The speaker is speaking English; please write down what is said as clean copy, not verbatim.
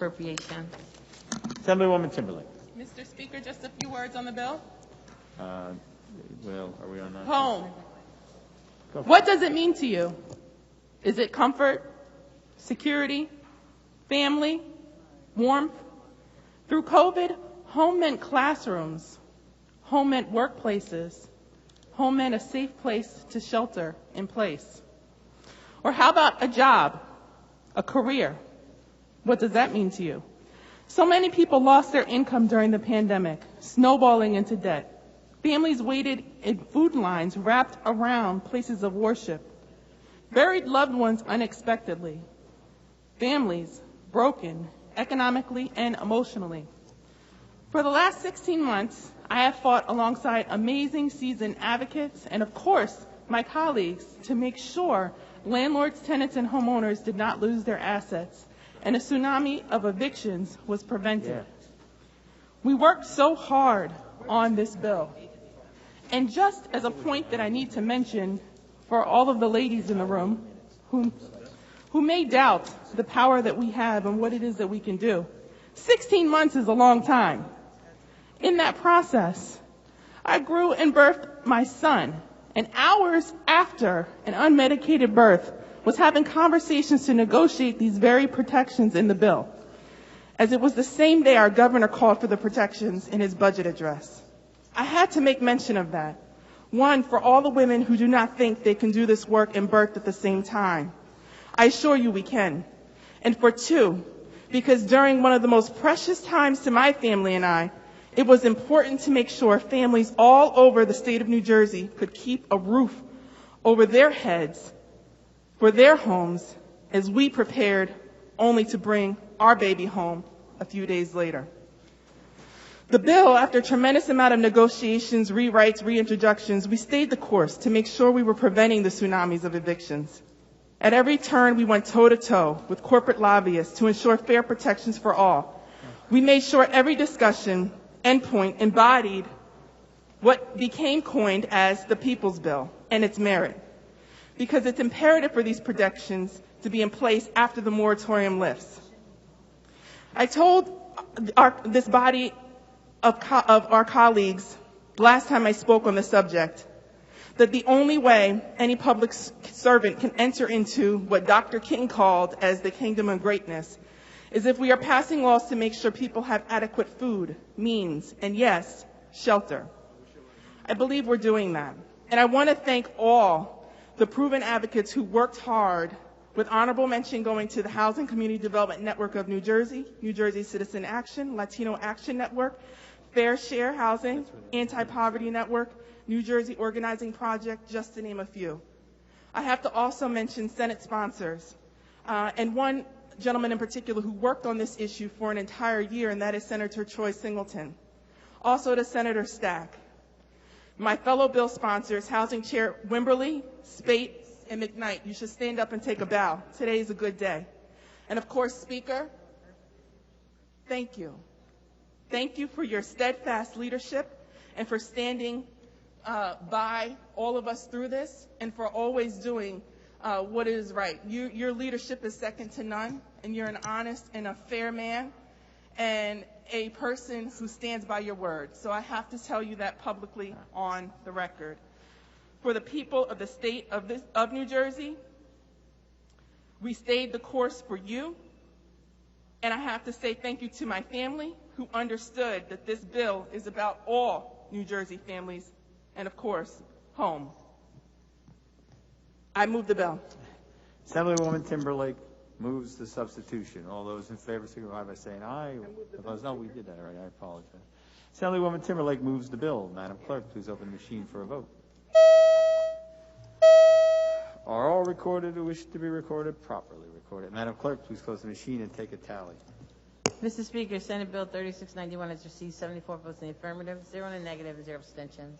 appropriation. Assemblywoman Timberlake. Mr. Speaker, just a few words on the bill. Well, are we on that? Home. Go for What does it mean to you? Is it comfort, security, family, warmth? Through COVID, home meant classrooms. Home meant workplaces. Home meant a safe place to shelter in place. Or how about a job, a career? What does that mean to you? So many people lost their income during the pandemic, snowballing into debt. Families waited in food lines wrapped around places of worship. Buried loved ones unexpectedly. Families broken economically and emotionally. For the last 16 months, I have fought alongside amazing seasoned advocates and, of course, my colleagues to make sure landlords, tenants, and homeowners did not lose their assets and a tsunami of evictions was prevented. Yeah. We worked so hard on this bill. And just as a point that I need to mention for all of the ladies in the room who may doubt the power that we have and what it is that we can do, 16 months is a long time. In that process, I grew and birthed my son, and hours after an unmedicated birth was having conversations to negotiate these very protections in the bill, as it was the same day our governor called for the protections in his budget address. I had to make mention of that. One, for all the women who do not think they can do this work and birth at the same time. I assure you we can. And for two, because during one of the most precious times to my family and I, it was important to make sure families all over the state of New Jersey could keep a roof over their heads for their homes as we prepared only to bring our baby home a few days later. The bill, after a tremendous amount of negotiations, rewrites, reintroductions, we stayed the course to make sure we were preventing the tsunamis of evictions. At every turn, we went toe-to-toe with corporate lobbyists to ensure fair protections for all. We made sure every discussion endpoint embodied what became coined as the People's Bill and its merit, because it's imperative for these protections to be in place after the moratorium lifts. I told this body of our colleagues last time I spoke on the subject that the only way any public servant can enter into what Dr. King called as the kingdom of greatness is if we are passing laws to make sure people have adequate food, means, and yes, shelter. I believe we're doing that. And I want to thank all the proven advocates who worked hard, with honorable mention going to the Housing Community Development Network of New Jersey, New Jersey Citizen Action, Latino Action Network, Fair Share Housing, Anti-Poverty Network, New Jersey Organizing Project, just to name a few. I have to also mention Senate sponsors, and one gentleman in particular who worked on this issue for an entire year, and that is Senator Troy Singleton. Also to Senator Stack. My fellow bill sponsors, Housing Chair Wimberly, Spate, and McKnight. You should stand up and take a bow. Today is a good day. And of course, Speaker, thank you. Thank you for your steadfast leadership and for standing by all of us through this and for always doing what is right. Your leadership is second to none, and you're an honest and a fair man and a person who stands by your word. So I have to tell you that publicly on the record. For the people of the state of New Jersey, we stayed the course for you. And I have to say thank you to my family who understood that this bill is about all New Jersey families and, of course, home. I move the bill. Assemblywoman Timberlake moves the substitution. All those in favor signify by saying aye. Opposed, no, we did that already. I apologize. Assemblywoman Timberlake moves the bill. Madam Clerk, please open the machine for a vote. Are all recorded who wish to be recorded properly recorded? Madam Clerk, please close the machine and take a tally. Mr. Speaker, Senate Bill 3691 has received 74 votes in the affirmative, 0 in the negative, and 0 abstentions.